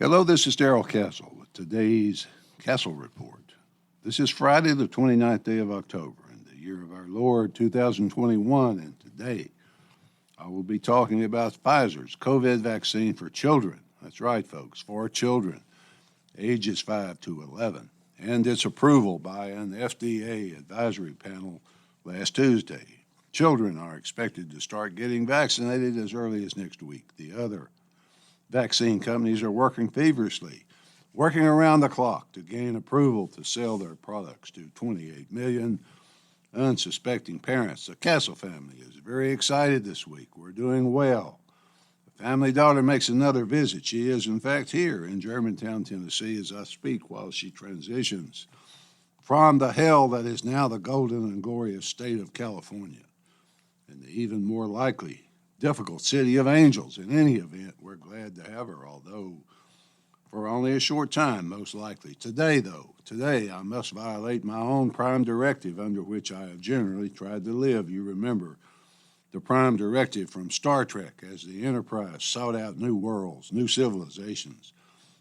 Hello, this is Darrell Castle with today's Castle Report. This is Friday, the 29th day of October, in the year of our Lord 2021, and today I will be talking about Pfizer's COVID vaccine for children. That's right, folks, for children, ages 5 to 11, and its approval by an FDA advisory panel last Tuesday. Children are expected to start getting vaccinated as early as next week. The other vaccine companies are working feverishly, working around the clock to gain approval to sell their products to 28 million unsuspecting parents. The Castle family is very excited this week. We're doing well. The family daughter makes another visit. She is, in fact, here in Germantown, Tennessee, as I speak while she transitions from the hell that is now the golden and glorious state of California, and the even more likely difficult city of angels. In any event, we're glad to have her, although for only a short time, most likely. Today, I must violate my own prime directive under which I have generally tried to live. You remember the prime directive from Star Trek as the Enterprise sought out new worlds, new civilizations,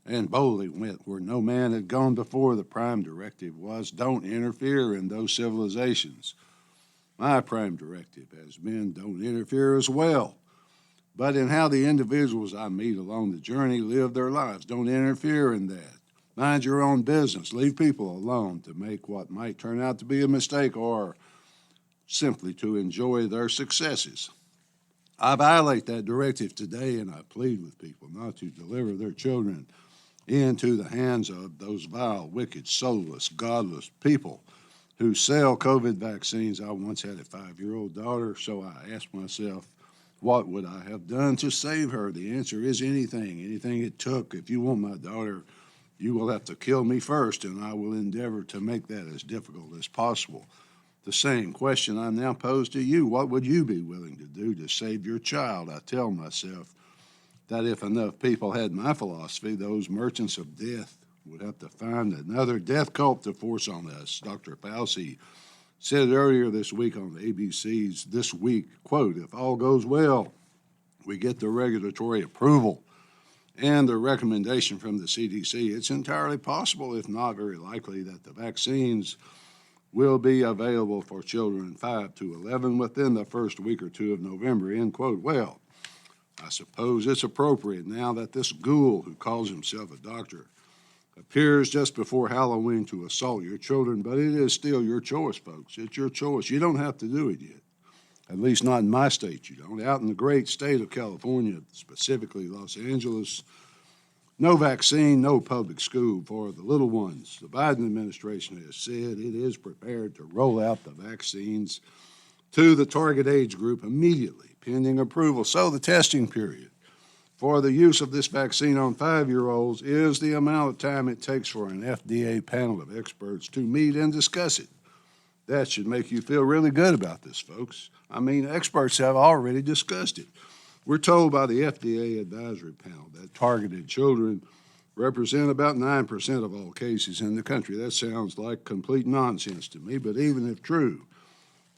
and boldly went where no man had gone before. The prime directive was, don't interfere in those civilizations. My prime directive has been, don't interfere as well, but in how the individuals I meet along the journey live their lives. Don't interfere in that. Mind your own business. Leave people alone to make what might turn out to be a mistake or simply to enjoy their successes. I violate that directive today, and I plead with people not to deliver their children into the hands of those vile, wicked, soulless, godless people who sell COVID vaccines. I once had a 5-year-old daughter, so I asked myself, what would I have done to save her? The answer is anything it took. If you want my daughter, you will have to kill me first, and I will endeavor to make that as difficult as possible. The same question I now pose to you. What would you be willing to do to save your child? I tell myself that if enough people had my philosophy, those merchants of death would have to find another death cult to force on us. Dr. Fauci said earlier this week on ABC's This Week, quote, if all goes well, we get the regulatory approval and the recommendation from the CDC, it's entirely possible, if not very likely, that the vaccines will be available for children 5 to 11 within the first week or two of November, end quote. Well, I suppose it's appropriate now that this ghoul who calls himself a doctor appears just before Halloween to assault your children, but it is still your choice, folks. It's your choice. You don't have to do it yet. At least not in my state, you don't. Out in the great state of California, specifically Los Angeles, no vaccine, no public school for the little ones. The Biden administration has said it is prepared to roll out the vaccines to the target age group immediately, pending approval. So the testing period for the use of this vaccine on 5-year-olds is the amount of time it takes for an FDA panel of experts to meet and discuss it. That should make you feel really good about this, folks. I mean, experts have already discussed it. We're told by the FDA advisory panel that targeted children represent about 9% of all cases in the country. That sounds like complete nonsense to me, but even if true,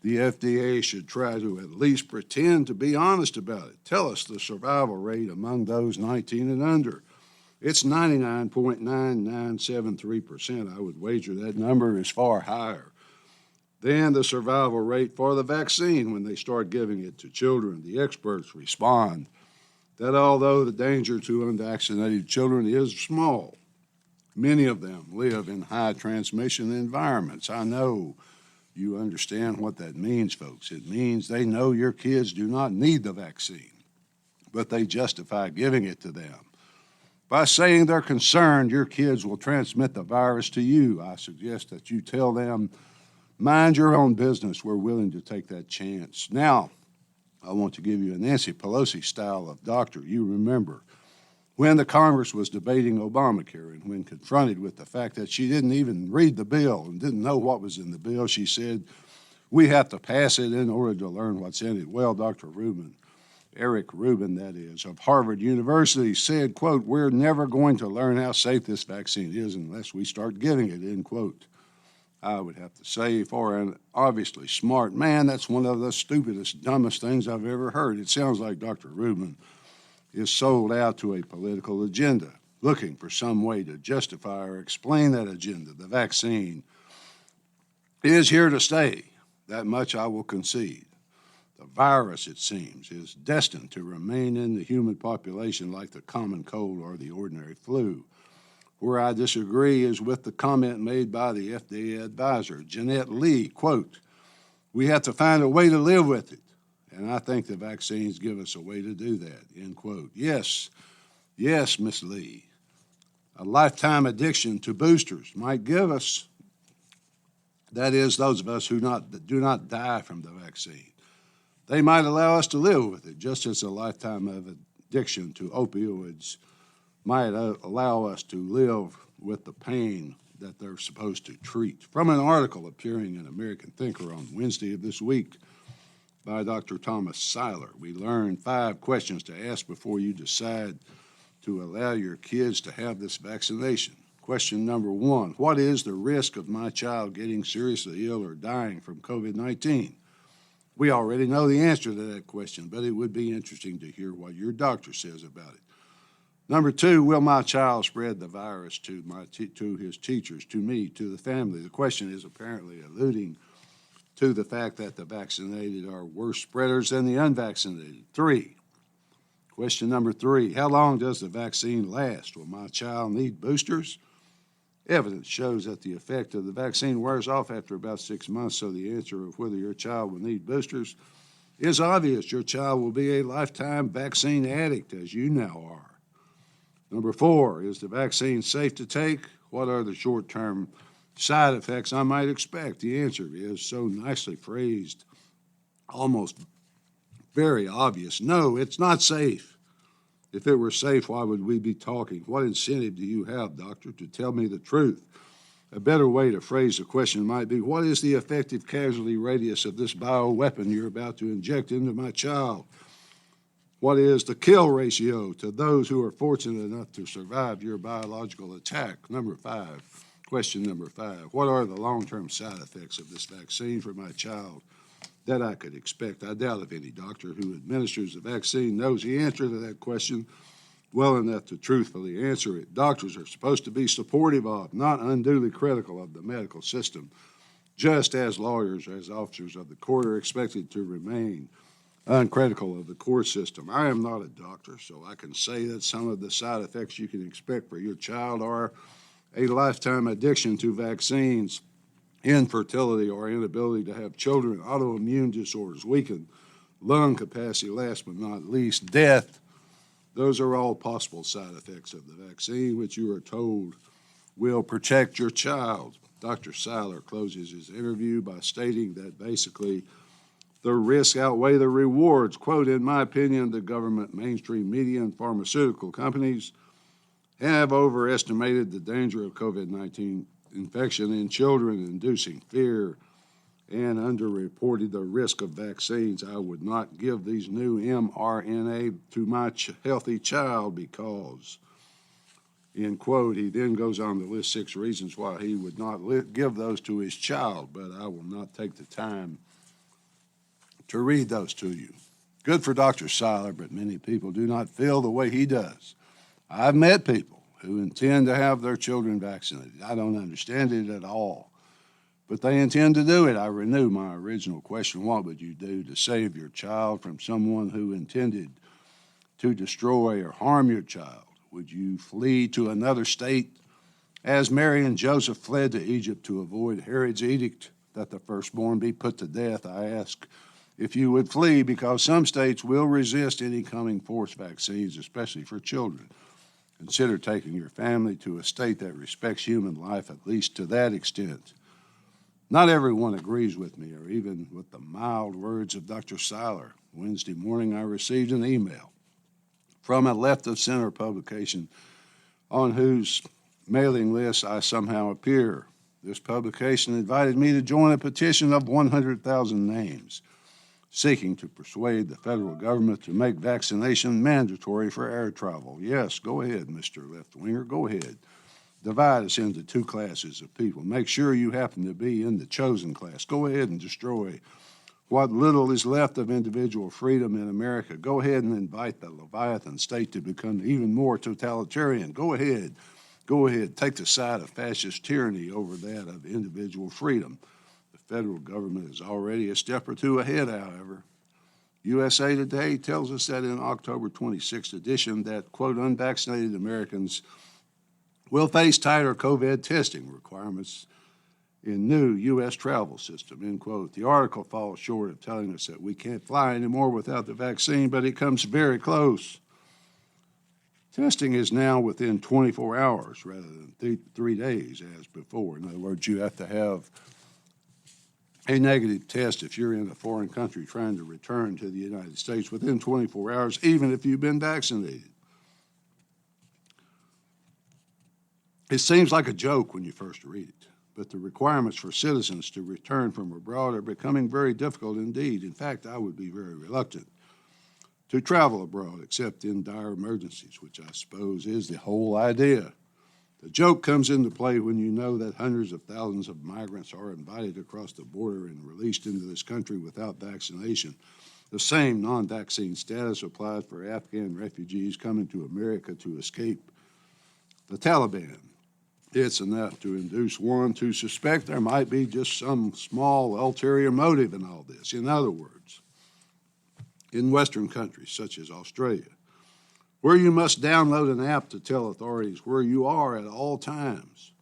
the FDA should try to at least pretend to be honest about it. Tell us the survival rate among those 19 and under. It's 99.9973%. I would wager that number is far higher than the survival rate for the vaccine when they start giving it to children. The experts respond that although the danger to unvaccinated children is small, many of them live in high transmission environments. I know you understand what that means, folks. It means they know your kids do not need the vaccine, but they justify giving it to them by saying they're concerned your kids will transmit the virus to you. I suggest that you tell them, mind your own business. We're willing to take that chance. Now, I want to give you a Nancy Pelosi style of doctor. You remember when the Congress was debating Obamacare and when confronted with the fact that she didn't even read the bill and didn't know what was in the bill, she said, we have to pass it in order to learn what's in it. Well, Dr. Rubin, Eric Rubin, that is, of Harvard University said, quote, we're never going to learn how safe this vaccine is unless we start giving it, end quote. I would have to say, for an obviously smart man, that's one of the stupidest, dumbest things I've ever heard. It sounds like Dr. Rubin is sold out to a political agenda. looking for some way to justify or explain that agenda. The vaccine is here to stay. That much I will concede. The virus, it seems, is destined to remain in the human population like the common cold or the ordinary flu. Where I disagree is with the comment made by the FDA advisor, Jeanette Lee, quote, "We have to find a way to live with it." And I think the vaccines give us a way to do that, end quote. Yes, Miss Lee, a lifetime addiction to boosters might give us, that is, those of us who do not die from the vaccine. They might allow us to live with it, just as a lifetime of addiction to opioids might allow us to live with the pain that they're supposed to treat. From an article appearing in American Thinker on Wednesday of this week by Dr. Thomas Seiler, we learned 5 questions to ask before you decide to allow your kids to have this vaccination. Question number 1, what is the risk of my child getting seriously ill or dying from COVID-19? We already know the answer to that question, but it would be interesting to hear what your doctor says about it. Number 2, will my child spread the virus to his teachers, to me, to the family? The question is apparently alluding to the fact that the vaccinated are worse spreaders than the unvaccinated. Question number 3, how long does the vaccine last? Will my child need boosters? Evidence shows that the effect of the vaccine wears off after about 6 months, so the answer of whether your child will need boosters is obvious. Your child will be a lifetime vaccine addict, as you now are. Number 4, is the vaccine safe to take? What are the short-term side effects I might expect? The answer is so nicely phrased, almost very obvious. No, it's not safe. If it were safe, why would we be talking? What incentive do you have, doctor, to tell me the truth? A better way to phrase the question might be, what is the effective casualty radius of this bioweapon you're about to inject into my child? What is the kill ratio to those who are fortunate enough to survive your biological attack? Question number 5, what are the long-term side effects of this vaccine for my child that I could expect? I doubt if any doctor who administers the vaccine knows the answer to that question well enough to truthfully answer it. Doctors are supposed to be supportive of, not unduly critical of the medical system, just as lawyers, as officers of the court, are expected to remain uncritical of the court system. I am not a doctor, so I can say that some of the side effects you can expect for your child are a lifetime addiction to vaccines, infertility or inability to have children, autoimmune disorders, weakened lung capacity, last but not least, death. Those are all possible side effects of the vaccine, which you are told will protect your child. Dr. Seiler closes his interview by stating that basically the risks outweigh the rewards. Quote, in my opinion, the government, mainstream media, and pharmaceutical companies have overestimated the danger of COVID-19 infection in children, inducing fear, and underreported the risk of vaccines. I would not give these new mRNA to my healthy child because, end quote. He then goes on to list 6 reasons why he would not give those to his child, but I will not take the time to read those to you. Good for Dr. Seiler, but many people do not feel the way he does. I've met people who intend to have their children vaccinated. I don't understand it at all, but they intend to do it. I renew my original question, what would you do to save your child from someone who intended to destroy or harm your child? Would you flee to another state as Mary and Joseph fled to Egypt to avoid Herod's edict that the firstborn be put to death? I ask if you would flee, because some states will resist any coming forced vaccines, especially for children. Consider taking your family to a state that respects human life, at least to that extent. Not everyone agrees with me, or even with the mild words of Dr. Seiler. Wednesday morning, I received an email from a left-of-center publication on whose mailing list I somehow appear. This publication invited me to join a petition of 100,000 names, seeking to persuade the federal government to make vaccination mandatory for air travel. Yes, go ahead, Mr. Left-Winger, go ahead. Divide us into 2 classes of people. Make sure you happen to be in the chosen class. Go ahead and destroy what little is left of individual freedom in America. Go ahead and invite the Leviathan state to become even more totalitarian. Go ahead, take the side of fascist tyranny over that of individual freedom. The federal government is already a step or two ahead, however. USA Today tells us that in October 26th edition that, quote, unvaccinated Americans will face tighter COVID testing requirements in new U.S. travel system, end quote. The article falls short of telling us that we can't fly anymore without the vaccine, but it comes very close. Testing is now within 24 hours rather than 3 days as before. In other words, you have to have a negative test if you're in a foreign country trying to return to the United States within 24 hours, even if you've been vaccinated. It seems like a joke when you first read it, but the requirements for citizens to return from abroad are becoming very difficult indeed. In fact, I would be very reluctant to travel abroad except in dire emergencies, which I suppose is the whole idea. The joke comes into play when you know that hundreds of thousands of migrants are invited across the border and released into this country without vaccination. The same non-vaccine status applies for Afghan refugees coming to America to escape the Taliban. It's enough to induce one to suspect there might be just some small ulterior motive in all this. In other words, in Western countries such as Australia, where you must download an app to tell authorities where you are at all times,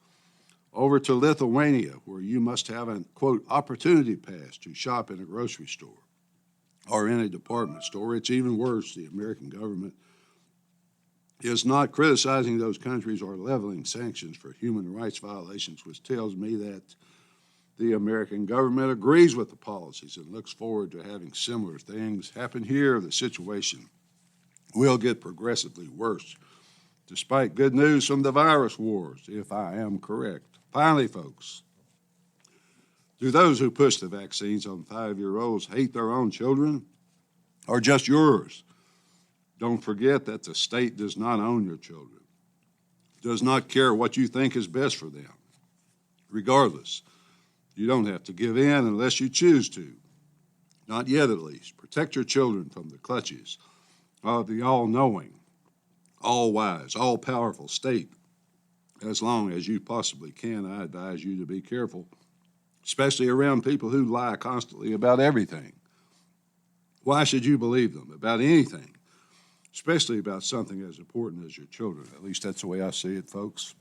over to Lithuania, where you must have an, quote, opportunity pass to shop in a grocery store or in a department store. It's even worse. The American government is not criticizing those countries or leveling sanctions for human rights violations, which tells me that the American government agrees with the policies and looks forward to having similar things happen here. The situation will get progressively worse, despite good news from the virus wars, if I am correct. Finally, folks, do those who push the vaccines on 5-year-olds hate their own children or just yours? Don't forget that the state does not own your children, does not care what you think is best for them. Regardless, you don't have to give in unless you choose to. Not yet, at least. Protect your children from the clutches of the all-knowing, all-wise, all-powerful state. As long as you possibly can, I advise you to be careful, especially around people who lie constantly about everything. Why should you believe them about anything? Especially about something as important as your children. At least that's the way I see it, folks.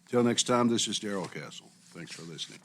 Till next time, this is Darrell Castle. Thanks for listening.